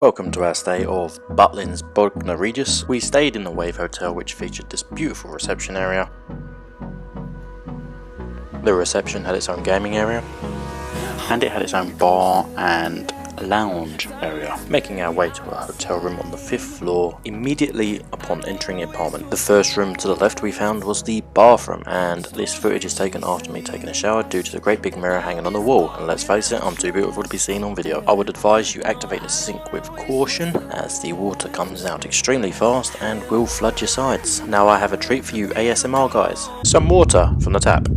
Welcome to our stay of Butlin's Bognor Regis. We stayed in the Wave Hotel, which featured this beautiful reception area. The reception had its own gaming area, and it had its own bar and lounge area. Making our way to a hotel room on the 5th floor, immediately upon entering the apartment, the first room to the left we found was the bathroom, and this footage is taken after me taking a shower due to the great big mirror hanging on the wall, and let's face it, I'm too beautiful to be seen on video. I would advise you activate the sink with caution, as the water comes out extremely fast and will flood your sides. Now I have a treat for you ASMR guys, some water from the tap.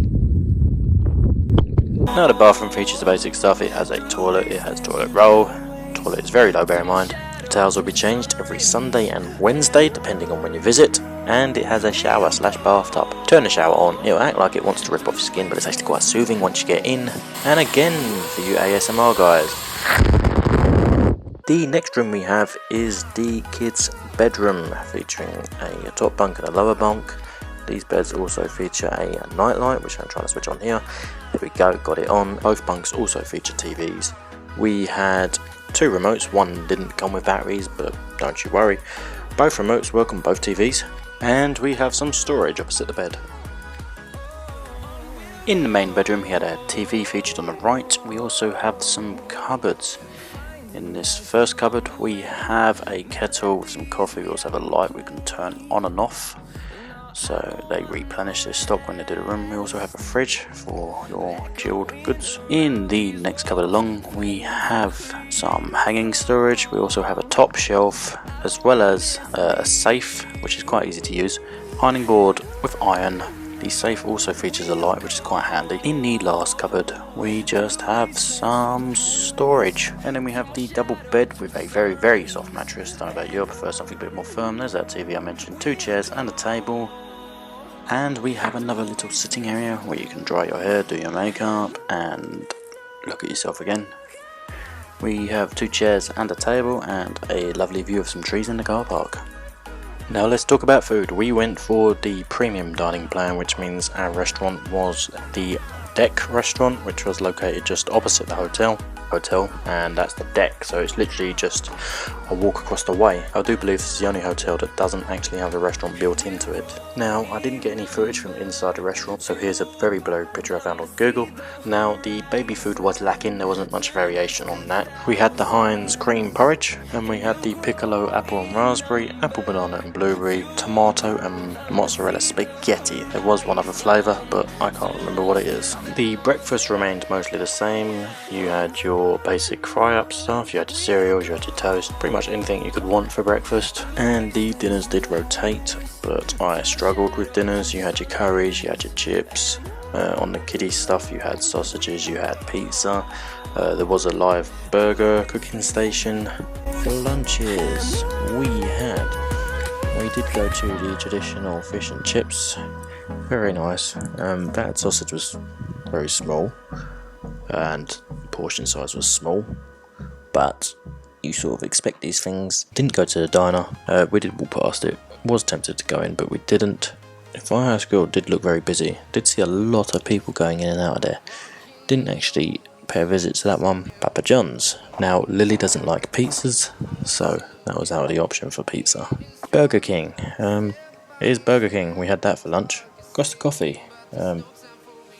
Now the bathroom features the basic stuff. It has a toilet, it has toilet roll, toilet is very low, bear in mind. The towels will be changed every Sunday and Wednesday depending on when you visit, and it has a shower / bathtub. Turn the shower on, it'll act like it wants to rip off your skin, but it's actually quite soothing once you get in. And again, for you ASMR guys. The next room we have is the kids' bedroom, featuring a top bunk and a lower bunk. These beds also feature a nightlight, which I'm trying to switch on here. There we go, got it on. Both bunks also feature TVs. We had 2 remotes, one didn't come with batteries, but don't you worry. Both remotes work on both TVs. And we have some storage opposite the bed. In the main bedroom, we had a TV featured on the right. We also have some cupboards. In this first cupboard, we have a kettle with some coffee. We also have a light we can turn on and off, so they replenish their stock when they do the room. We also have a fridge for your chilled goods. In the next cupboard along, we have some hanging storage. We also have a top shelf, as well as a safe, which is quite easy to use, ironing board with iron. The safe also features a light, which is quite handy. In the last cupboard, we just have some storage. And then we have the double bed with a very soft mattress. Don't know about you, I prefer something a bit more firm. There's that TV I mentioned, 2 chairs and a table. And we have another little sitting area where you can dry your hair, do your makeup, and look at yourself again. We have 2 chairs and a table, and a lovely view of some trees in the car park. Now let's talk about food. We went for the premium dining plan, which means our restaurant was the Deck restaurant, which was located just opposite the hotel, and that's the Deck, so it's literally just a walk across the way. I do believe this is the only hotel that doesn't actually have a restaurant built into it. Now, I didn't get any footage from inside the restaurant, so here's a very blurred picture I found on Google. Now, the baby food was lacking, there wasn't much variation on that. We had the Heinz cream porridge, and we had the piccolo apple and raspberry, apple banana and blueberry, tomato and mozzarella spaghetti. There was one other flavour, but I can't remember what it is. The breakfast remained mostly the same. You had your basic fry-up stuff, you had your cereals, you had your toast, pretty much anything you could want for breakfast. And the dinners did rotate, but I struggled with dinners. You had your curries, you had your chips. On the kiddie stuff, you had sausages, you had pizza. There was a live burger cooking station. For lunches, we did go to the traditional fish and chips. Very nice. That sausage was very small, and portion size was small, but you sort of expect these things. Didn't go to the diner. We did walk past it. Was tempted to go in, but we didn't. The firehouse grill did look very busy. Did see a lot of people going in and out of there. Didn't actually pay a visit to that one. Papa John's. Now Lily doesn't like pizzas, so that was out of the option for pizza. Burger King. It is Burger King. We had that for lunch. Costa Coffee.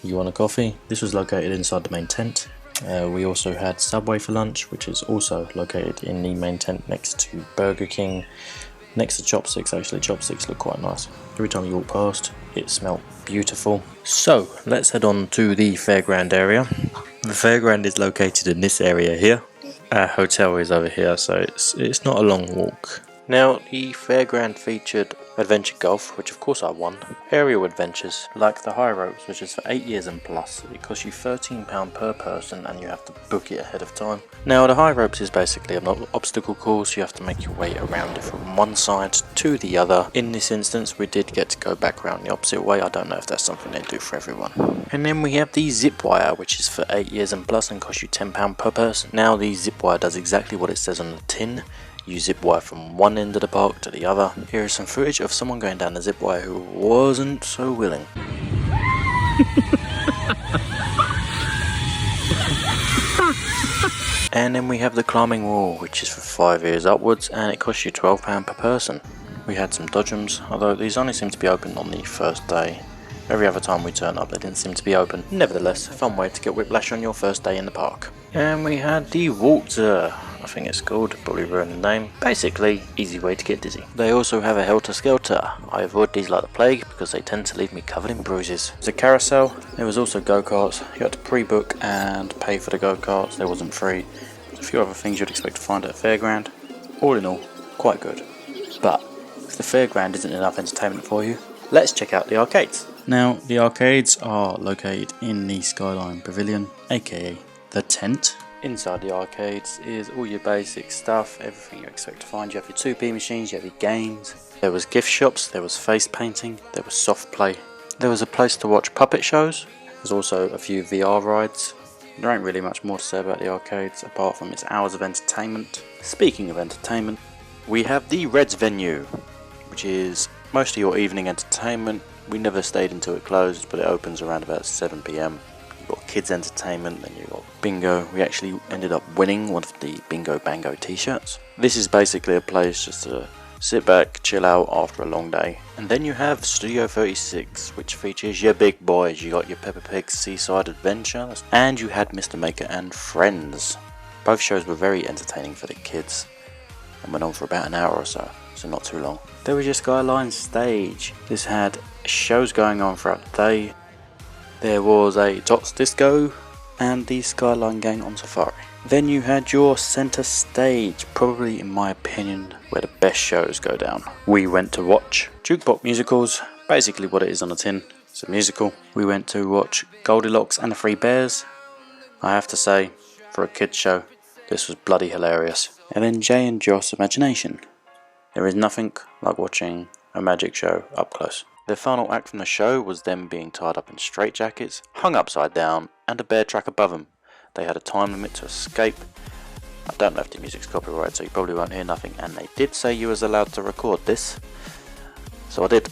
You want a coffee? This was located inside the main tent. We also had Subway for lunch, which is also located in the main tent next to Burger King. Next to Chopsticks, actually. Chopsticks look quite nice. Every time you walk past, it smelled beautiful. So, let's head on to the fairground area. The fairground is located in this area here. Our hotel is over here, so it's not a long walk. Now, the fairground featured adventure golf, which of course I won, aerial adventures like the high ropes, which is for 8 years and plus. It costs you £13 per person and you have to book it ahead of time. Now the high ropes is basically an obstacle course. You have to make your way around it from one side to the other. In this instance we did get to go back around the opposite way. I don't know if that's something they do for everyone. And then we have the zip wire, which is for 8 years and plus and costs you £10 per person. Now the zip wire does exactly what it says on the tin. You zip wire from one end of the park to the other. Here is some footage of someone going down the zip wire who wasn't so willing. And then we have the climbing wall, which is for 5 years upwards, and it costs you £12 per person. We had some dodgems, although these only seem to be open on the first day. Every other time we turned up they didn't seem to be open. Nevertheless, a fun way to get whiplash on your first day in the park. And we had the Waltzer, I think it's called, probably ruined the name. Basically, easy way to get dizzy. They also have a Helter Skelter. I avoid these like the plague because they tend to leave me covered in bruises. There's a carousel, there was also go-karts. You had to pre-book and pay for the go-karts, they wasn't free. There's a few other things you'd expect to find at a fairground. All in all, quite good. But if the fairground isn't enough entertainment for you, let's check out the arcades. Now, the arcades are located in the Skyline Pavilion, aka the tent. Inside the arcades is all your basic stuff, everything you expect to find. You have your 2p machines, you have your games. There was gift shops, there was face painting, there was soft play. There was a place to watch puppet shows. There's also a few VR rides. There ain't really much more to say about the arcades apart from its hours of entertainment. Speaking of entertainment, we have the Reds venue, which is most of your evening entertainment. We never stayed until it closed, but it opens around about 7 PM. You've got kids entertainment, then you've got bingo. We actually ended up winning one of the Bingo Bango t-shirts. This is basically a place just to sit back, chill out after a long day. And then you have Studio 36, which features your big boys. You got your Peppa Pig Seaside Adventure, and you had Mr. Maker and Friends. Both shows were very entertaining for the kids and went on for about an hour or so not too long. There was your Skyline stage. This had shows going on throughout the day. There was a Tots Disco and the Skyline Gang on Safari. Then you had your center stage, probably in my opinion where the best shows go down. We went to watch Jukebox Musicals, basically what it is on the tin. It's a musical. We went to watch Goldilocks and the Three Bears. I have to say, for a kids show, this was bloody hilarious. And then Jay and Joss Imagination. There is nothing like watching a magic show up close. The final act from the show was them being tied up in straitjackets, hung upside down, and a bear track above them. They had a time limit to escape. I don't know if the music's copyrighted, so you probably won't hear nothing, and they did say you was allowed to record this, so I did.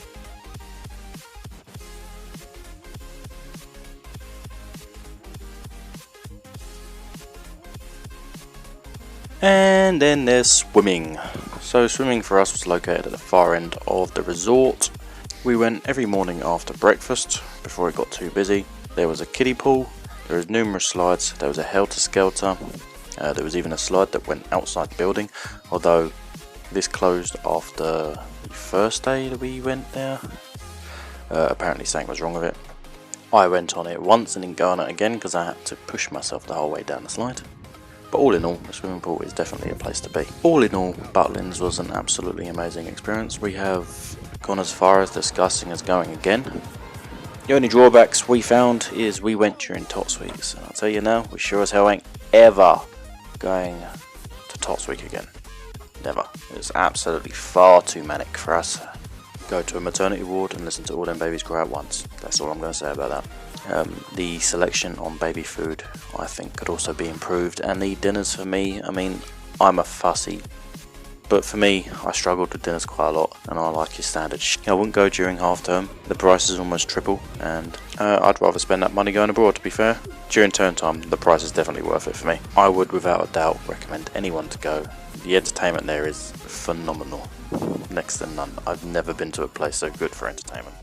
And then there's swimming. So swimming for us was located at the far end of the resort. We went every morning after breakfast before it got too busy. There was a kiddie pool, there was numerous slides, there was a Helter Skelter, there was even a slide that went outside the building, although this closed after the first day that we went there. Apparently something was wrong with it. I went on it once and didn't go on it again because I had to push myself the whole way down the slide. But all in all, the swimming pool is definitely a place to be. All in all, Butlin's was an absolutely amazing experience. We have gone as far as discussing as going again. The only drawbacks we found is we went during Tots Weeks, and I'll tell you now, we sure as hell ain't ever going to Tots Week again. Never. It's absolutely far too manic for us. Go to a maternity ward and listen to all them babies cry at once. That's all I'm going to say about that. The selection on baby food I think could also be improved, and the dinners for me, I mean, I'm a fussy, but for me I struggled with dinners quite a lot, and I like your standard I wouldn't go during half term. The price is almost triple, and I'd rather spend that money going abroad, to be fair. During term time the price is definitely worth it for me. I would without a doubt recommend anyone to go. The entertainment there is phenomenal, next to none. I've never been to a place so good for entertainment.